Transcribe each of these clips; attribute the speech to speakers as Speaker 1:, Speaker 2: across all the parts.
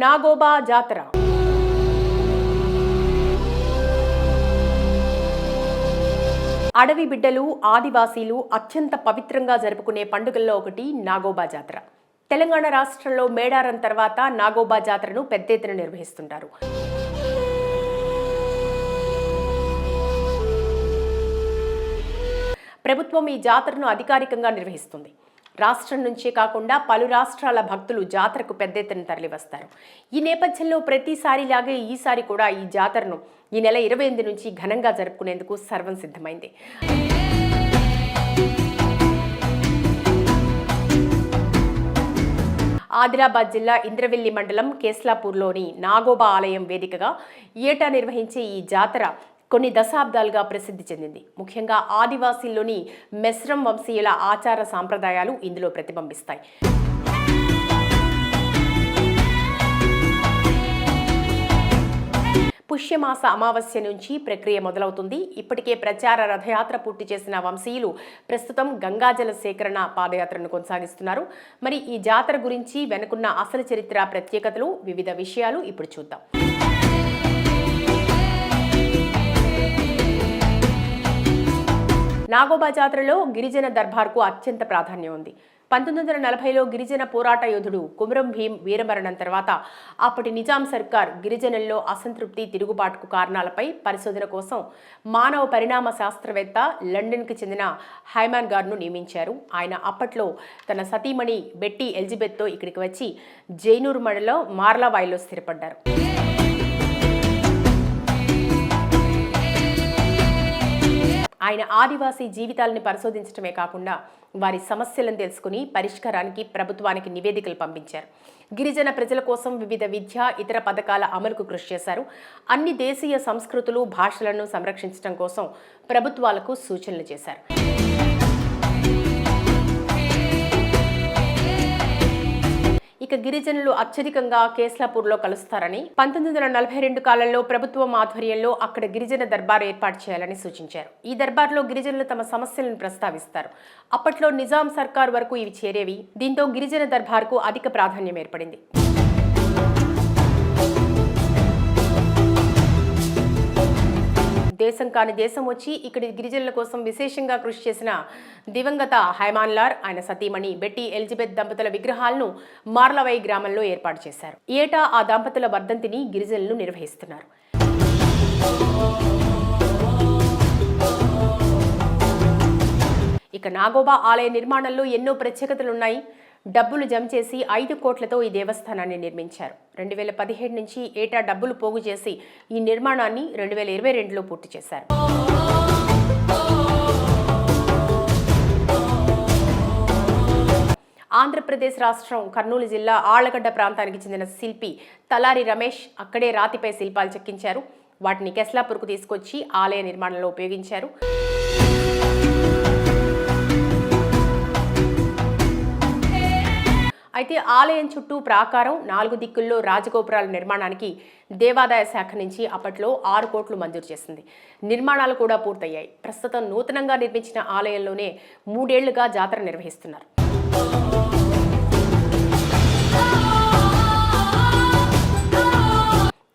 Speaker 1: నాగోబా జాతర. అడవి బిడ్డలు, ఆదివాసీలు అత్యంత పవిత్రంగా జరుపుకునే పండుగల్లో ఒకటి నాగోబా జాతర. తెలంగాణ రాష్ట్రంలో మేడారం తర్వాత నాగోబా జాతరను పెద్ద ఎత్తున నిర్వహిస్తుంటారు. ప్రభుత్వం ఈ జాతరను అధికారికంగా నిర్వహిస్తుంది. రాష్ట్రం నుంచే కాకుండా పలు రాష్ట్రాల భక్తులు జాతరకు పెద్ద ఎత్తున తరలివస్తారు. ఈ నేపథ్యంలో ప్రతిసారిలాగే ఈసారి కూడా ఈ జాతరను ఈ నెల 28 నుంచి ఘనంగా జరుపుకునేందుకు సర్వం సిద్ధమైంది. ఆదిలాబాద్ జిల్లా ఇంద్రవెల్లి మండలం కేస్లాపూర్లోని నాగోబా ఆలయం వేదికగా ఏటా నిర్వహించే ఈ జాతర కొన్ని దశాబ్దాలుగా ప్రసిద్ధి చెందింది. ముఖ్యంగా ఆదివాసీల్లోని మెస్రం వంశీయుల ఆచార సాంప్రదాయాలు ఇందులో ప్రతిబింబిస్తాయి. పుష్యమాస అమావాస్య నుంచి ప్రక్రియ మొదలవుతుంది. ఇప్పటికే ప్రచార రథయాత్ర పూర్తి చేసిన వంశీయులు ప్రస్తుతం గంగాజల సేకరణ పాదయాత్రను కొనసాగిస్తున్నారు. మరి ఈ జాతర గురించి వెనుకున్న అసలు చరిత్ర, ప్రత్యేకతలు, వివిధ విషయాలు ఇప్పుడు చూద్దాం. నాగోబా జాతరలో గిరిజన దర్బార్కు అత్యంత ప్రాధాన్యం ఉంది. 1940లో గిరిజన పోరాట యోధుడు కుమరం భీం వీరమరణం తర్వాత అప్పటి నిజాం సర్కార్ గిరిజనుల్లో అసంతృప్తి, తిరుగుబాటుకు కారణాలపై పరిశోధన కోసం మానవ పరిణామ శాస్త్రవేత్త లండన్కి చెందిన హైమాన్ గార్ను నియమించారు. ఆయన అప్పట్లో తన సతీమణి బెట్టి ఎలిజబెత్తో ఇక్కడికి వచ్చి జైనూర్ మండలం మార్లావాయిలో స్థిరపడ్డారు. ఆయన ఆదివాసీ జీవితాలను పరిశోధించడమే కాకుండా వారి సమస్యలను తెలుసుకుని పరిష్కారానికి ప్రభుత్వానికి నివేదికలు పంపించారు. గిరిజన ప్రజల కోసం వివిధ విద్య, ఇతర పథకాల అమలుకు కృషి చేశారు. అన్ని దేశీయ సంస్కృతులు, భాషలను సంరక్షించడం కోసం ప్రభుత్వాలకు సూచనలు చేశారు. ఇక గిరిజనులు అత్యధికంగా కేస్లాపూర్లో కలుస్తారని 1942 కాలంలో ప్రభుత్వం ఆధ్వర్యంలో అక్కడ గిరిజన దర్బార్ ఏర్పాటు చేయాలని సూచించారు. ఈ దర్బార్లో గిరిజనులు తమ సమస్యలను ప్రస్తావిస్తారు. అప్పట్లో నిజాం సర్కార్ వరకు ఇవి చేరేవి. దీంతో గిరిజన దర్బార్కు అధిక ప్రాధాన్యం ఏర్పడింది. దేశం కాని దేశం వచ్చి ఇక్కడి గిరిజనుల కోసం విశేషంగా కృషి చేసిన దివంగత హైమాన్లార్, ఆయన సతీమణి బెట్టి ఎలిజబెత్ దంపతుల విగ్రహాలను మార్లవై గ్రామంలో ఏర్పాటు చేశారు. ఏటా ఆ దంపతుల వర్ధంతిని గిరిజనులు నిర్వహిస్తున్నారు. ఇక నాగోబా ఆలయ నిర్మాణంలో ఎన్నో ప్రత్యేకతలున్నాయి. డబ్బులు జమ చేసి 5 కోట్లతో ఈ దేవస్థానాన్ని నిర్మించారు. 2017 నుంచి ఏటా డబ్బులు పోగు చేసి ఈ నిర్మాణాన్ని 2022లో పూర్తి చేశారు. ఆంధ్రప్రదేశ్ రాష్ట్రం కర్నూలు జిల్లా ఆళ్లగడ్డ ప్రాంతానికి చెందిన శిల్పి తలారి రమేష్ అక్కడే రాతిపై శిల్పాలు చెక్కించారు. వాటిని కేస్లాపూర్కు తీసుకొచ్చి ఆలయ నిర్మాణంలో ఉపయోగించారు. అయితే ఆలయం చుట్టూ ప్రాకారం, 4 దిక్కుల్లో రాజగోపురాల నిర్మాణానికి దేవాదాయ శాఖ నుంచి అప్పట్లో 6 కోట్లు మంజూరు చేసింది. నిర్మాణాలు కూడా పూర్తయ్యాయి. ప్రస్తుతం నూతనంగా నిర్మించిన ఆలయంలోనే 3 ఏళ్లుగా జాతర నిర్వహిస్తున్నారు.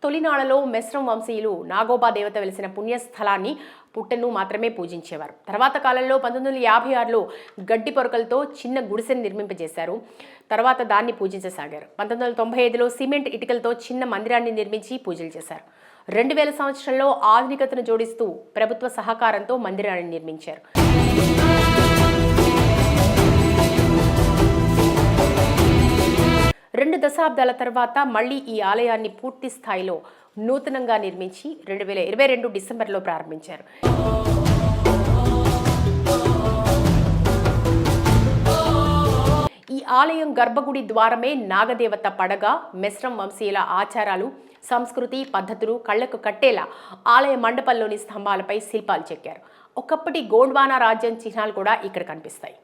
Speaker 1: తొలినాళ్లలో మెస్రం వంశీయులు నాగోబా దేవత వెలిసిన పుణ్యస్థలాన్ని, పుట్టను మాత్రమే పూజించేవారు. తర్వాత కాలంలో 1956లో గడ్డి పొరకలతో చిన్న గుడిసెను నిర్మింపజేశారు. తర్వాత దాన్ని పూజించసాగారు. 1995లో సిమెంట్ ఇటుకలతో చిన్న మందిరాన్ని నిర్మించి పూజలు చేశారు. 2000 సంవత్సరంలో ఆధునికతను జోడిస్తూ ప్రభుత్వ సహకారంతో మందిరాన్ని నిర్మించారు. 2 దశాబ్దాల తర్వాత మళ్లీ ఈ ఆలయాన్ని పూర్తి స్థాయిలో నూతనంగా నిర్మించి 2022 డిసెంబర్లో ప్రారంభించారు. ఈ ఆలయం గర్భగుడి ద్వారమే నాగదేవత పడగ, మెస్రం వంశీయుల ఆచారాలు, సంస్కృతి, పద్ధతులు కళ్లకు కట్టేలా ఆలయ మండపంలోని స్తంభాలపై శిల్పాలు చెక్కారు. ఒకప్పటి గోండ్వానా రాజ్యం చిహ్నాలు కూడా ఇక్కడ కనిపిస్తాయి.